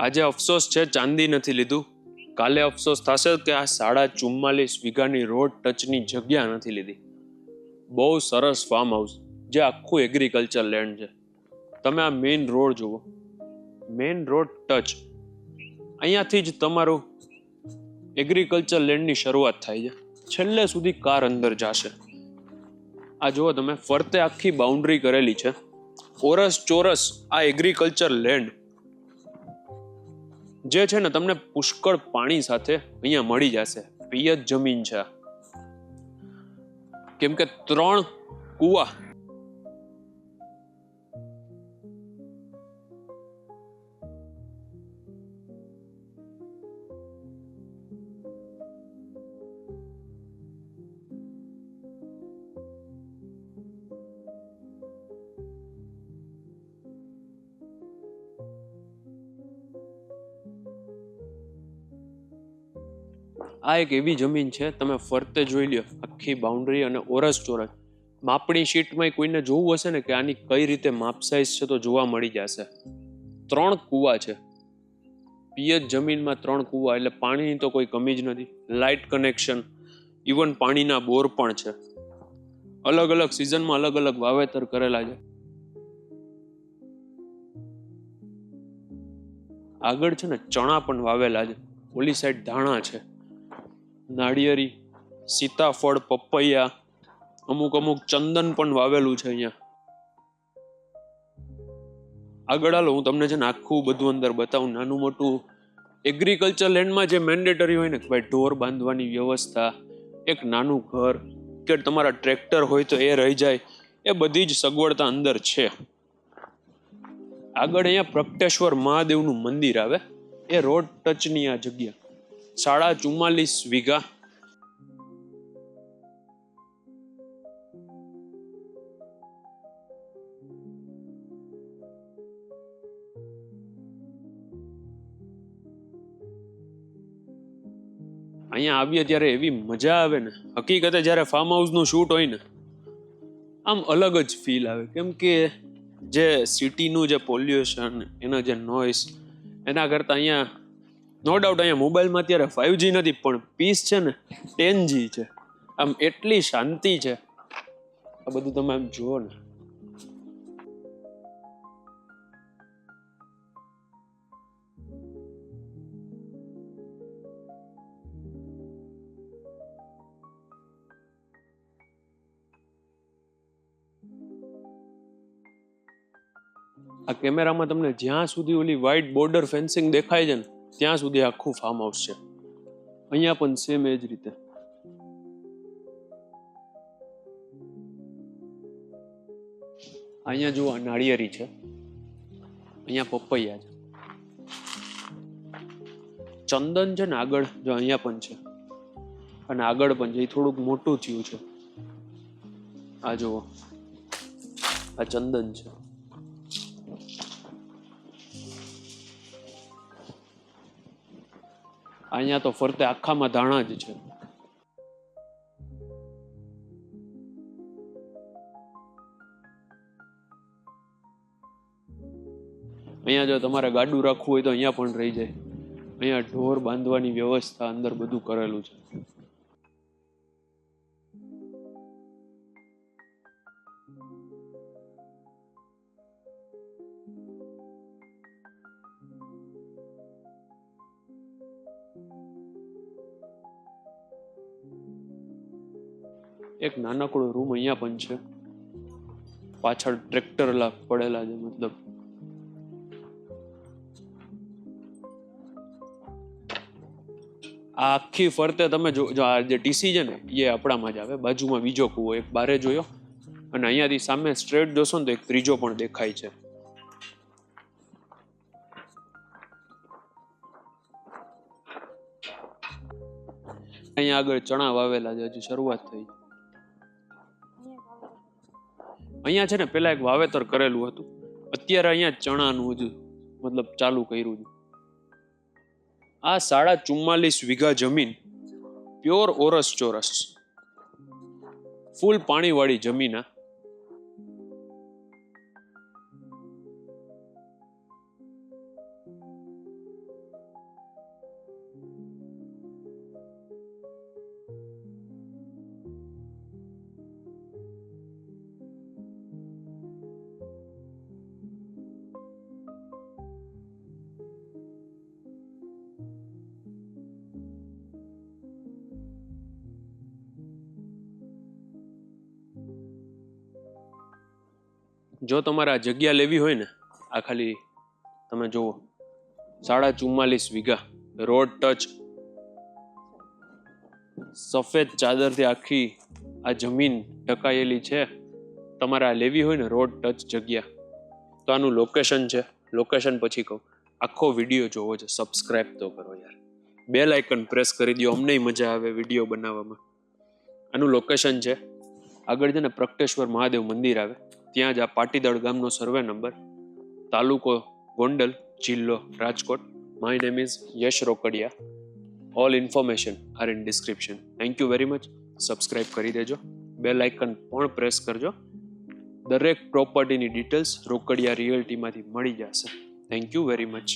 આજે અફસોસ છે ચાંદી નથી લીધું, કાલે અફસોસ થશે કે આ 44.5 વીઘાની રોડ ટચની જગ્યા નથી લીધી. બહુ સરસ ફાર્મ હાઉસ જે આખું એગ્રીકલ્ચર લેન્ડ છે. તમે આ મેઇન રોડ જુઓ, મેઇન રોડ ટચ, અહીંયાથી જ તમારું એગ્રીકલ્ચર લેન્ડની શરૂઆત થાય છે. છેલ્લે સુધી કાર અંદર જશે. આ જુઓ તમે, ફરતે આખી બાઉન્ડ્રી કરેલી છે, ઓરસ ચોરસ આ એગ્રીકલ્ચર લેન્ડ જે છે ને તમને પુષ્કળ પાણી સાથે અહીંયા મળી જશે. પિયત જમીન છે, કેમ કે 3 કુવા આ એક એવી જમીન છે, તમે ફરતે જોઈ લ્યો આખી બાઉન્ડ્રી અને ઓરસ ચોરસ. માપણી શીટમાં કોઈને જોવું હશે ને કે આની કઈ રીતે માપ સાઈઝ છે તો જોવા મળી જશે. 3 કુવા છે, પિયત જમીનમાં 3 કુવા, એટલે પાણીની તો કોઈ કમી જ નથી. લાઇટ કનેક્શન, ઇવન પાણીના બોર પણ છે. અલગ અલગ સિઝનમાં અલગ અલગ વાવેતર કરેલા છે. આગળ છે ને ચણા પણ વાવેલા છે, ઓલી સાઈડ ધાણા છે, નાળિયેરી, સીતાફળ, પપૈયા, અમુક ચંદન પણ વાવેલું છે અહીંયા. આગળ હાલો, હું તમને છે ને આખું બધું અંદર બતાવું. નાનું મોટું એગ્રીકલ્ચર લેન્ડમાં જે મેન્ડેટરી હોય ને કે ભાઈ ઢોર બાંધવાની વ્યવસ્થા, એક નાનું ઘર, કે તમારા ટ્રેક્ટર હોય તો એ રહી જાય, એ બધી જ સગવડતા અંદર છે. આગળ અહીંયા પ્રગટેશ્વર મહાદેવનું મંદિર આવે, એ રોડ ટચની આ જગ્યા, 44.5 વીઘા. અહીંયા આવીએ ત્યારે એવી મજા આવે ને, હકીકતે જ્યારે ફાર્મ હાઉસનું શૂટ હોય ને આમ અલગ જ ફીલ આવે. કેમ કે જે સિટીનું જે પોલ્યુશન, એનો જે નોઇસ, એના કરતાં અહીંયા નો ડાઉટ અહીંયા મોબાઈલમાં અત્યારે 5G નથી, પણ પીસ છે ને 10G છે. આમ એટલી શાંતિ છે. આ બધું તમે આમ જુઓ ને, આ કેમેરામાં તમને જ્યાં સુધી ઓલી વ્હાઇટ બોર્ડર ફેન્સિંગ દેખાય છે ને ત્યાં સુધી આખું ફાર્મ હાઉસ છે. અહીંયા પણ સેમ એ જ રીતે. અહીંયા જુઓ નાળિયેરી છે, અહીંયા પપૈયા છે, ચંદન છે ને આગળ જો અહીંયા પણ છે, અને આગળ પણ છે, એ થોડુંક મોટું થયું છે. આ જુઓ, આ ચંદન છે. અહીંયા તો ફરતે આખામાં ધાણા જ છે. અહીંયા જો તમારે ગાડું રાખવું હોય તો અહીંયા પણ રહી જાય. અહીંયા ઢોર બાંધવાની વ્યવસ્થા અંદર બધું કરેલું છે. એક નાનકડો રૂમ અહીંયા પણ છે, પાછળ ટ્રેક્ટર પડેલા છે. મતલબ આ આખી ફરતે તમે જો આ જે ટીસી છે ને એ આપણામાં જ આવે. બાજુમાં બીજો કૂવો એક બારે જોયો, અને અહીંયાથી સામે સ્ટ્રેટ જોશો ને તો એક ત્રીજો પણ દેખાય છે. અહીંયા આગળ ચણા વાવેલા છે, હજી શરૂઆત થઈ. અહીંયા છે ને પેલા એક વાવેતર કરેલું હતું, અત્યારે અહીંયા ચણાનું હજુ મતલબ ચાલુ કર્યું છે. આ 44.5 વીઘા જમીન પ્યોર ઓરસ ચોરસ, ફૂલ પાણીવાળી જમીન. જો તમારે આ જગ્યા લેવી હોય ને, આ ખાલી તમે જુઓ 44.5 વીઘા રોડ ટચ, સફેદ ચાદરથી આખી આ જમીન ઢકાયેલી છે. તમારે આ લેવી હોય ને રોડ ટચ જગ્યા, તો આનું લોકેશન છે. લોકેશન પછી કહું, આખો વિડીયો જોવો છે, સબસ્ક્રાઇબ તો કરો યાર, બેલ આઇકન પ્રેસ કરી દો, અમને મજા આવે વિડીયો બનાવવામાં. આનું લોકેશન છે, આગળ છે ને પ્રગટેશ્વર મહાદેવ મંદિર આવે, ત્યાં જ આ પાટીદળ ગામનો સર્વે નંબર, તાલુકો ગોંડલ, જિલ્લો Rajkot. My name is Yash Rokadiya. All information are in description. Thank you very much. Subscribe કરી દેજો, બેલ આઇકન પણ પ્રેસ કરજો. દરેક પ્રોપર્ટીની ડિટેલ્સ રોકડિયા રિયલ્ટીમાંથી મળી જશે. Thank you very much.